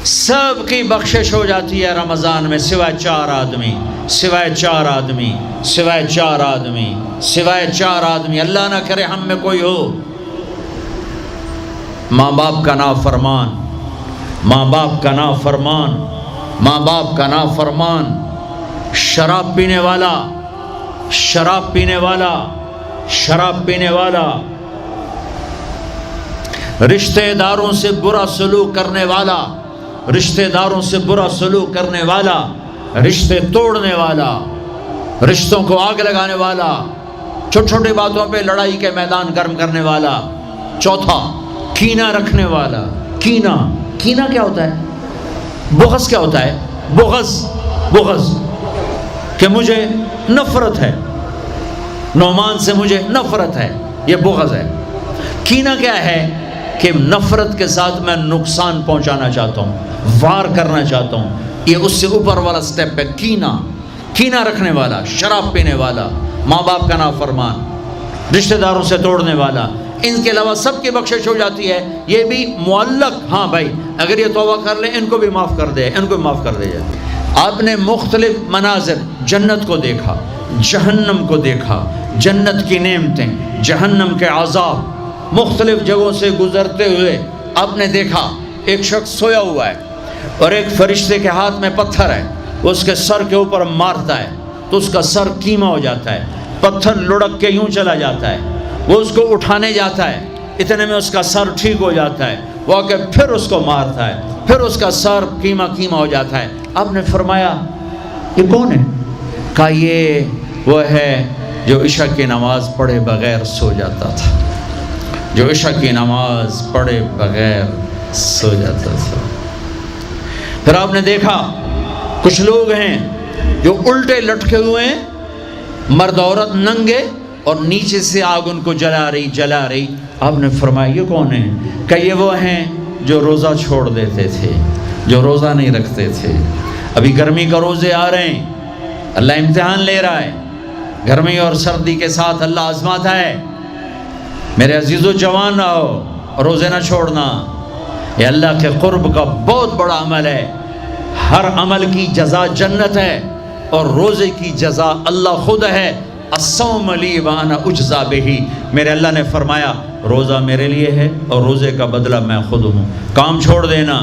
سب کی بخشش ہو جاتی ہے رمضان میں سوائے چار آدمی، سوائے چار آدمی، سوائے چار آدمی، سوائے چار آدمی، اللہ نہ کرے ہم میں کوئی ہو۔ ماں باپ کا نافرمان، ماں باپ کا نافرمان، ماں باپ کا نافرمان، شراب پینے والا، شراب پینے والا، شراب پینے والا، رشتہ داروں سے برا سلوک کرنے والا، رشتہ داروں سے برا سلوک کرنے والا، رشتے توڑنے والا، رشتوں کو آگ لگانے والا، چھوٹی چھوٹی باتوں پہ لڑائی کے میدان گرم کرنے والا۔ چوتھا، کینہ رکھنے والا۔ کینہ، کینہ کیا ہوتا ہے؟ بغض کیا ہوتا ہے؟ بغض، بغض کہ مجھے نفرت ہے، نعمان سے مجھے نفرت ہے، یہ بغض ہے۔ کینہ کیا ہے؟ کہ نفرت کے ساتھ میں نقصان پہنچانا چاہتا ہوں، وار کرنا چاہتا ہوں، یہ اس سے اوپر والا سٹیپ ہے کینہ۔ کینہ رکھنے والا، شراب پینے والا، ماں باپ کا نافرمان، رشتہ داروں سے توڑنے والا، ان کے علاوہ سب کی بخشش ہو جاتی ہے۔ یہ بھی معلق، ہاں بھائی اگر یہ توبہ کر لیں ان کو بھی معاف کر دے، ان کو بھی معاف کر دے جائے۔ آپ نے مختلف مناظر، جنت کو دیکھا، جہنم کو دیکھا، جنت کی نعمتیں، جہنم کے عذاب، مختلف جگہوں سے گزرتے ہوئے آپ نے دیکھا ایک شخص سویا ہوا ہے اور ایک فرشتے کے ہاتھ میں پتھر ہے، وہ اس کے سر کے اوپر مارتا ہے تو اس کا سر کیما ہو جاتا ہے، پتھر لڑک کے یوں چلا جاتا ہے، وہ اس کو اٹھانے جاتا ہے، اتنے میں اس کا سر ٹھیک ہو جاتا ہے، وہ آ کے پھر اس کو مارتا ہے، پھر اس کا سر کیما کیما ہو جاتا ہے۔ آپ نے فرمایا یہ کون ہے؟ کہا یہ وہ ہے جو عشاء کی نماز پڑھے بغیر سو جاتا تھا، جو عشاء کی نماز پڑھے بغیر سو جاتا تھا۔ پھر آپ نے دیکھا کچھ لوگ ہیں جو الٹے لٹکے ہوئے ہیں، مرد عورت ننگے، اور نیچے سے آگ ان کو جلا رہی جلا رہی۔ آپ نے فرمایا یہ کون ہیں؟ کہ یہ وہ ہیں جو روزہ چھوڑ دیتے تھے، جو روزہ نہیں رکھتے تھے۔ ابھی گرمی کا روزے آ رہے ہیں، اللہ امتحان لے رہا ہے، گرمی اور سردی کے ساتھ اللہ آزماتا ہے۔ میرے عزیزو جوان رہو، روزے نہ چھوڑنا، یہ اللہ کے قرب کا بہت بڑا عمل ہے۔ ہر عمل کی جزا جنت ہے اور روزے کی جزا اللہ خود ہے۔ الصوم لی وانا اجزا بہ، میرے اللہ نے فرمایا روزہ میرے لیے ہے اور روزے کا بدلہ میں خود ہوں۔ کام چھوڑ دینا،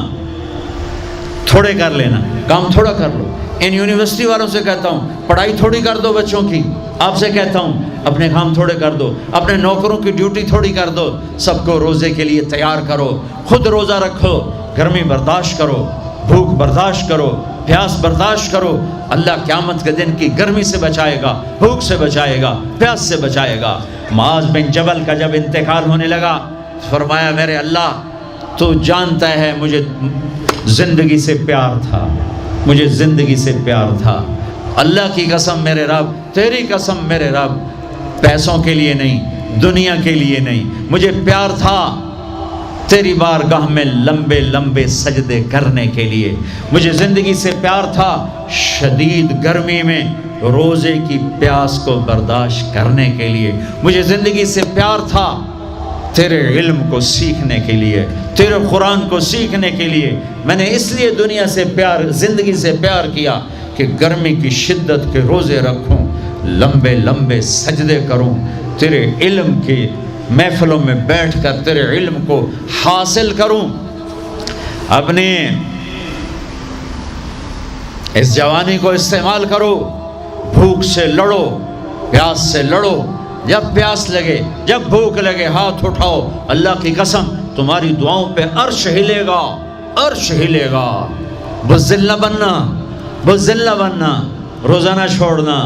تھوڑے کر لینا، کام تھوڑا کر لو۔ ان یونیورسٹی والوں سے کہتا ہوں پڑھائی تھوڑی کر دو بچوں کی، آپ سے کہتا ہوں اپنے کام تھوڑے کر دو، اپنے نوکروں کی ڈیوٹی تھوڑی کر دو، سب کو روزے کے لیے تیار کرو، خود روزہ رکھو، گرمی برداشت کرو، بھوک برداشت کرو، پیاس برداشت کرو۔ اللہ قیامت کے دن کی گرمی سے بچائے گا، بھوک سے بچائے گا، پیاس سے بچائے گا۔ معاذ بن جبل کا جب انتقال ہونے لگا، فرمایا میرے اللہ تو جانتا ہے مجھے زندگی سے پیار تھا، مجھے زندگی سے پیار تھا، اللہ کی قسم میرے رب، تیری قسم میرے رب، پیسوں کے لیے نہیں، دنیا کے لیے نہیں، مجھے پیار تھا تیری بارگاہ میں لمبے لمبے سجدے کرنے کے لیے، مجھے زندگی سے پیار تھا شدید گرمی میں روزے کی پیاس کو برداشت کرنے کے لیے، مجھے زندگی سے پیار تھا تیرے علم کو سیکھنے کے لیے، تیرے قرآن کو سیکھنے کے لیے۔ میں نے اس لیے دنیا سے پیار، زندگی سے پیار کیا کہ گرمی کی شدت کے روزے رکھوں، لمبے لمبے سجدے کروں، تیرے علم کی محفلوں میں بیٹھ کر تیرے علم کو حاصل کروں۔ اپنے اس جوانی کو استعمال کرو، بھوک سے لڑو، پیاس سے لڑو، جب پیاس لگے، جب بھوک لگے ہاتھ اٹھاؤ، اللہ کی قسم تمہاری دعاؤں پہ عرش ہلے گا، عرش ہلے گا۔ بزدل نہ بننا، بزدل نہ بننا، روزہ نہ چھوڑنا،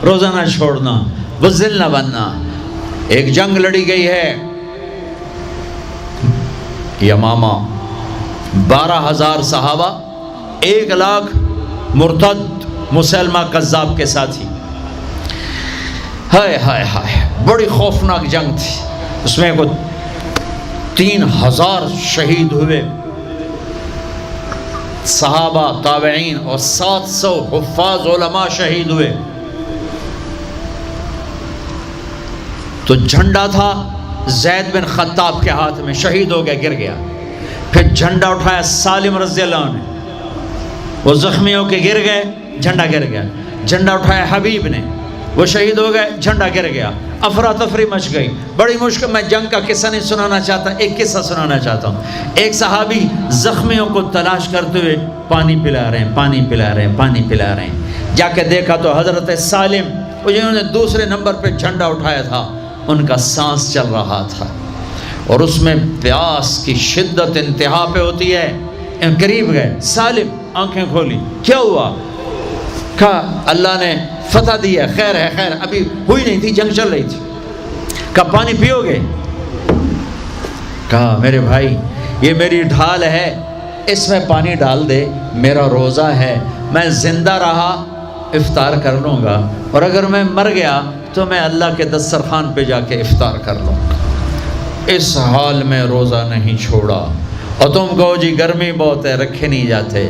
روزہ نہ چھوڑنا، بزدل نہ بننا۔ ایک جنگ لڑی گئی ہے یمامہ، 12,000 صحابہ، 1,00,000 مرتد مسلمہ کذاب کے ساتھی۔ ہائے ہائے ہائے، بڑی خوفناک جنگ تھی، اس میں کو 3,000 شہید ہوئے، صحابہ، تابعین اور 700 حفاظ علماء شہید ہوئے۔ تو جھنڈا تھا زید بن خطاب کے ہاتھ میں، شہید ہو گیا، گر گیا۔ پھر جھنڈا اٹھایا سالم رضی اللہ عنہ نے، وہ زخمی ہو کے گر گئے، جھنڈا گر گیا، جھنڈا اٹھایا حبیب نے، وہ شہید ہو گئے، جھنڈا گر گیا، افراتفری مچ گئی، بڑی مشکل۔ میں جنگ کا قصہ نہیں سنانا چاہتا، ایک قصہ سنانا چاہتا ہوں۔ ایک صحابی زخمیوں کو تلاش کرتے ہوئے پانی پلا رہے ہیں، پانی پلا رہے ہیں، پانی پلا رہے ہیں، جا کے دیکھا تو حضرت سالم، وہ جنہوں نے دوسرے نمبر پہ جھنڈا اٹھایا تھا، ان کا سانس چل رہا تھا، اور اس میں پیاس کی شدت انتہا پہ ہوتی ہے۔ قریب گئے، سالم آنکھیں کھولی، کیا ہوا؟ کہا اللہ نے فتح دی ہے، خیر ہے، خیر، ابھی ہوئی نہیں تھی، جنگ چل رہی تھی۔ کہا پانی پیو گے؟ کہا میرے بھائی یہ میری ڈھال ہے، اس میں پانی ڈال دے، میرا روزہ ہے، میں زندہ رہا افطار کر لوں گا، اور اگر میں مر گیا تو میں اللہ کے دسترخوان پہ جا کے افطار کر لوں گا۔ اس حال میں روزہ نہیں چھوڑا، اور تم کہو جی گرمی بہت ہے، رکھے نہیں جاتے،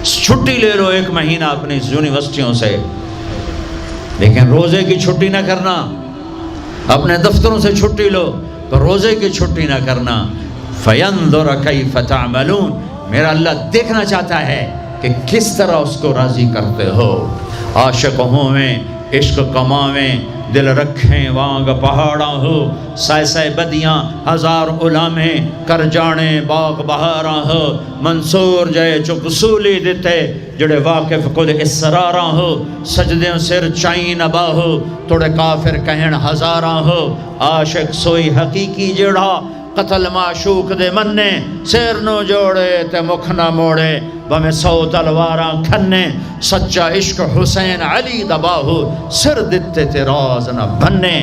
چھٹی لے لو 1 مہینہ اپنی یونیورسٹیوں سے، لیکن روزے کی چھٹی نہ کرنا، اپنے دفتروں سے چھٹی لو تو روزے کی چھٹی نہ کرنا۔ فَيَنْظُرَ كَيْفَ تَعْمَلُونَ، میرا اللہ دیکھنا چاہتا ہے کہ کس طرح اس کو راضی کرتے ہو۔ عاشق ہوویں عشق کماویں، دل رکھیں وانگ پہاڑاں ہو، سائے سائے بدیاں ہزار غلامیں، کر جانے باغ بہاراں ہو، منصور جائے چک سولی دیتے، جڑے واقف کل اسراراں ہو، سجدیں سر چائیں نبا ہو، توڑے کافر کہن ہزاراں ہو، عاشق سوئی حقیقی جڑا، قتل معشوق دے مننے، سیر نو جوڑے تے مکھ نہ موڑے، بمیں 100 تلواراں کھنے، سچا عشق حسین علی دباہو، سر دیتے تے راز نہ بننے۔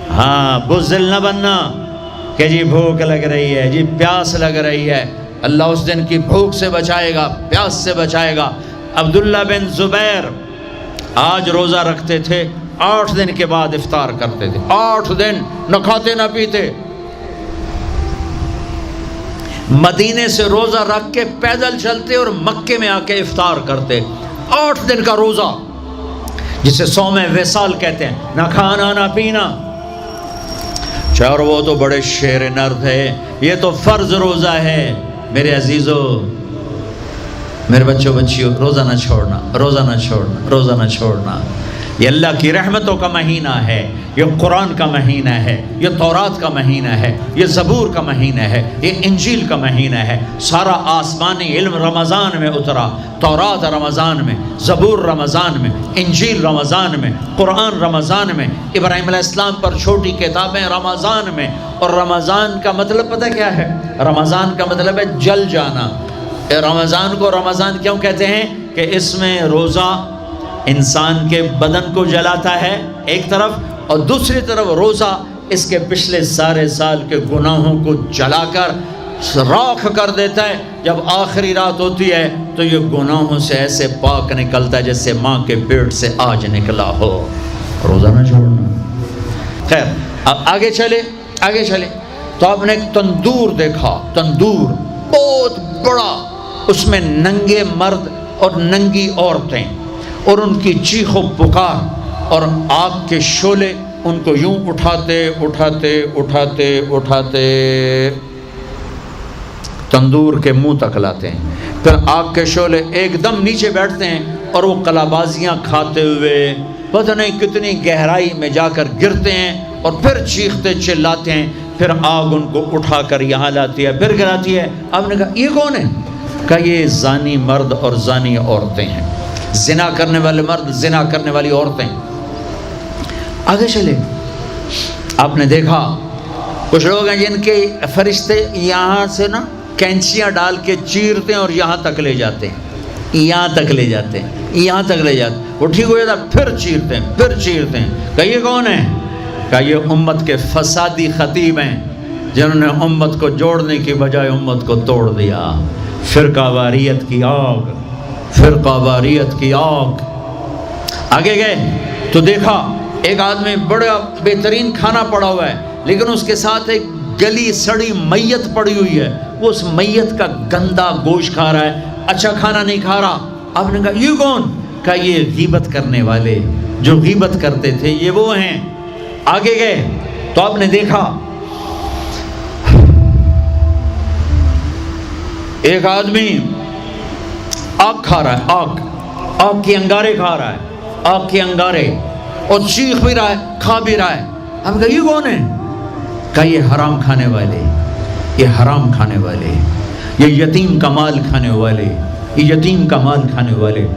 ہاں بزدل نہ بننا کہ جی بھوک لگ رہی ہے، جی پیاس لگ رہی ہے، اللہ اس دن کی بھوک سے بچائے گا، پیاس سے بچائے گا۔ عبداللہ بن زبیر آج روزہ رکھتے تھے، 8 دن کے بعد افطار کرتے تھے، 8 دن نہ کھاتے نہ پیتے، مدینے سے روزہ رکھ کے پیدل چلتے اور مکے میں آ کے افطار کرتے، 8 دن کا روزہ جسے صوم وصال کہتے ہیں، نہ کھانا نہ پینا۔ چار وہ تو بڑے شیر نر تھے، یہ تو فرض روزہ ہے۔ میرے عزیزو، میرے بچوں بچیوں، روزہ نہ چھوڑنا، روزہ نہ چھوڑنا، روزہ نہ چھوڑنا۔ یہ اللہ کی رحمتوں کا مہینہ ہے، یہ قرآن کا مہینہ ہے، یہ تورات کا مہینہ ہے، یہ زبور کا مہینہ ہے، یہ انجیل کا مہینہ ہے۔ سارا آسمانی علم رمضان میں اترا، تورات رمضان میں، زبور رمضان میں، انجیل رمضان میں، قرآن رمضان میں، ابراہیم علیہ السلام پر چھوٹی کتابیں رمضان میں۔ اور رمضان کا مطلب پتہ کیا ہے؟ رمضان کا مطلب ہے جل جانا۔ رمضان کو رمضان کیوں کہتے ہیں؟ کہ اس میں روزہ انسان کے بدن کو جلاتا ہے ایک طرف، اور دوسری طرف روزہ اس کے پچھلے سارے سال کے گناہوں کو جلا کر راکھ کر دیتا ہے۔ جب آخری رات ہوتی ہے تو یہ گناہوں سے ایسے پاک نکلتا ہے جیسے ماں کے پیٹ سے آج نکلا ہو۔ روزہ نہ چھوڑنا۔ خیر، اب آگے چلے تو آپ نے ایک تندور دیکھا، تندور بہت بڑا، اس میں ننگے مرد اور ننگی عورتیں، اور ان کی چیخ و پکار، اور آگ کے شعلے ان کو یوں اٹھاتے اٹھاتے اٹھاتے اٹھاتے تندور کے منہ تک لاتے ہیں۔ پھر آگ کے شعلے ایک دم نیچے بیٹھتے ہیں، اور وہ کلابازیاں کھاتے ہوئے پتہ نہیں کتنی گہرائی میں جا کر گرتے ہیں، اور پھر چیختے چلاتے ہیں۔ پھر آگ ان کو اٹھا کر یہاں لاتی ہے، پھر گراتی ہے۔ آپ نے کہا یہ کون ہے؟ کہا یہ زانی مرد اور زانی عورتیں ہیں، زنا کرنے والے مرد، زنا کرنے والی عورتیں۔ آگے چلے، آپ نے دیکھا کچھ لوگ ہیں جن کے فرشتے یہاں سے نا کینچیاں ڈال کے چیرتے ہیں اور یہاں تک لے جاتے ہیں، یہاں تک لے جاتے ہیں، یہاں تک لے جاتے ہیں، وہ ٹھیک ہو جاتا پھر چیرتے ہیں، پھر چیرتے ہیں۔ کہا یہ کون ہے؟ کہا یہ امت کے فسادی خطیب ہیں، جنہوں نے امت کو جوڑنے کی بجائے امت کو توڑ دیا۔ فرقہ واریت کی آگ، فرقہ واریت کی آگ۔ آگے گئے تو دیکھا ایک آدمی بڑا بہترین کھانا پڑا ہوا ہے، لیکن اس کے ساتھ ایک گلی سڑی میت پڑی ہوئی ہے، وہ اس میت کا گندا گوشت کھا رہا ہے، اچھا کھانا نہیں کھا رہا۔ آپ نے کہا یہ کون؟ کہا یہ غیبت کرنے والے، جو غیبت کرتے تھے یہ وہ ہیں۔ آگے گئے تو آپ نے دیکھا ایک آدمی آگ کھا رہا ہے، آگ کے انگارے کھا رہا ہے، آگ کے انگارے، اور چیخ بھی رہا ہے، کھا بھی رہا ہے۔ ہم کہا یہ کون ہے؟ کہا یہ حرام کھانے والے، یہ حرام کھانے والے، یہ یتیم کا مال کھانے والے، یہ یتیم کا مال کھانے والے۔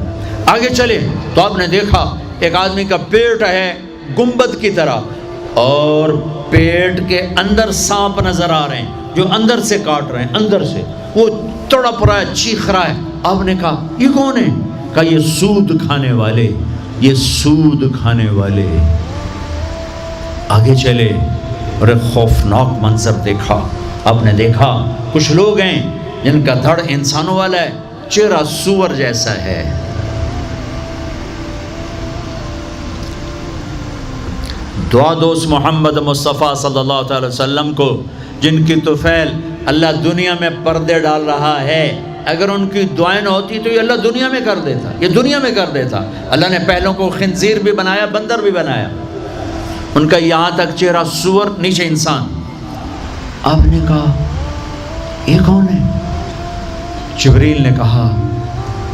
آگے چلے تو آپ نے دیکھا ایک آدمی کا پیٹ ہے گنبد کی طرح، اور پیٹ کے اندر سانپ نظر آ رہے ہیں جو اندر سے کاٹ رہے ہیں، اندر سے وہ تڑپ رہا ہے، چیخ رہا ہے۔ آپ نے کہا یہ کون ہے؟ کہا یہ سود کھانے والے، یہ سود کھانے والے۔ آگے چلے اور ایک خوفناک منظر دیکھا۔ آپ نے دیکھا کچھ لوگ ہیں جن کا دھڑ انسانوں والا ہے، چہرہ سور جیسا ہے۔ دعا دوست محمد مصطفیٰ صلی اللہ تعالی وسلم کو، جن کی طفیل اللہ دنیا میں پردے ڈال رہا ہے، اگر ان کی دعائیں نہ ہوتی تو یہ اللہ دنیا میں کر دیتا، یہ دنیا میں کر دیتا۔ اللہ نے پہلوں کو خنزیر بھی بنایا، بندر بھی بنایا، ان کا یہاں تک چہرہ سور، نیچے انسان۔ آپ نے کہا یہ کون ہے؟ جبریل نے کہا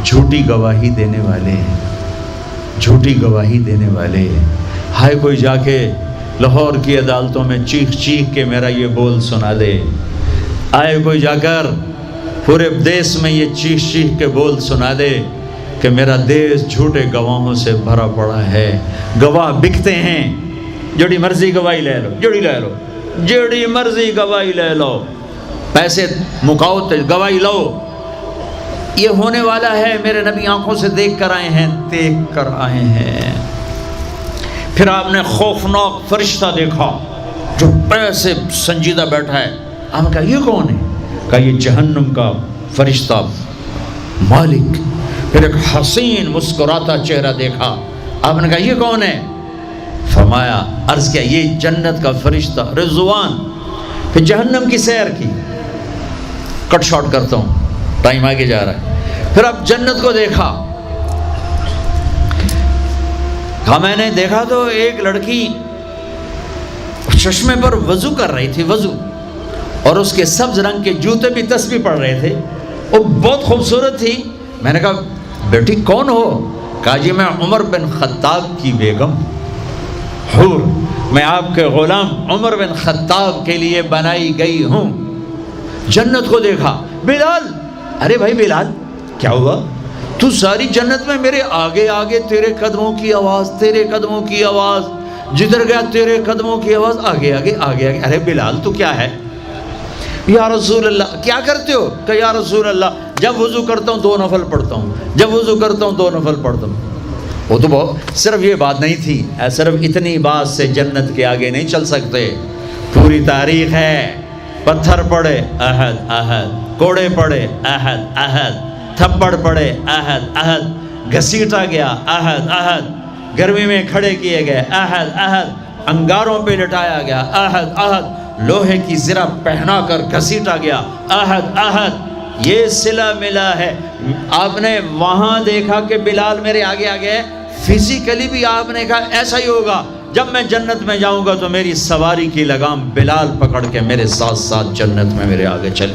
جھوٹی گواہی دینے والے، جھوٹی گواہی دینے والے۔ ہائے کوئی جا کے لاہور کی عدالتوں میں چیخ چیخ کے میرا یہ بول سنا دے، آئے کوئی جا کر پورے دیس میں یہ چیخ چیخ کے بول سنا دے کہ میرا دیس جھوٹے گواہوں سے بھرا پڑا ہے، گواہ بکتے ہیں، جڑی مرضی گواہی لے لو، جڑی مرضی گواہی لے لو، پیسے مکاؤ تو گواہی لو۔ یہ ہونے والا ہے، میرے نبی آنکھوں سے دیکھ کر آئے ہیں، دیکھ کر آئے ہیں۔ پھر آپ نے خوفناک فرشتہ دیکھا جو ایسے سنجیدہ بیٹھا ہے۔ آپ نے کہا یہ کون ہے؟ کہا یہ جہنم کا فرشتہ مالک۔ پھر ایک حسین مسکراتا چہرہ دیکھا۔ آپ نے کہا یہ کون ہے؟ فرمایا، عرض کیا یہ جنت کا فرشتہ رضوان۔ پھر جہنم کی سیر کی، کٹ شارٹ کرتا ہوں، ٹائم آگے جا رہا ہے۔ پھر اب جنت کو دیکھا، کہا میں نے دیکھا تو ایک لڑکی چشمے پر وضو کر رہی تھی، وضو، اور اس کے سبز رنگ کے جوتے بھی تسبیح پڑھ رہے تھے، وہ بہت خوبصورت تھی۔ میں نے کہا بیٹی کون ہو؟ کہا جی میں عمر بن خطاب کی بیگم حور، میں آپ کے غلام عمر بن خطاب کے لیے بنائی گئی ہوں۔ جنت کو دیکھا، بلال، ارے بھائی بلال کیا ہوا؟ تو ساری جنت میں میرے آگے آگے، تیرے قدموں کی آواز، تیرے قدموں کی آواز، جدھر گیا تیرے قدموں کی آواز، آگے آگے آگے آگے۔ ارے بلال تو کیا ہے؟ یا رسول اللہ کیا کرتے ہو؟ کہ یا رسول اللہ جب وضو کرتا ہوں 2 نفل پڑھتا ہوں، جب وضو کرتا ہوں 2 نفل پڑھتا ہوں۔ وہ تو بہت، صرف یہ بات نہیں تھی، صرف اتنی بات سے جنت کے آگے نہیں چل سکتے، پوری تاریخ ہے۔ پتھر پڑے احد احد، کوڑے پڑے احد احد، تھپڑ پڑے احد احد، گھسیٹا گیا احد احد، گرمی میں کھڑے کیے گئے احد احد، انگاروں پہ لٹایا گیا احد احد، لوہے کی زرہ پہنا کر گھسیٹا گیا احد احد۔ یہ صلہ ملا ہے۔ آپ نے وہاں دیکھا کہ بلال میرے آگے آگے ہے، فزیکلی بھی آپ نے کہا ایسا ہی ہوگا، جب میں جنت میں جاؤں گا تو میری سواری کی لگام بلال پکڑ کے میرے ساتھ ساتھ جنت میں میرے آگے چلے۔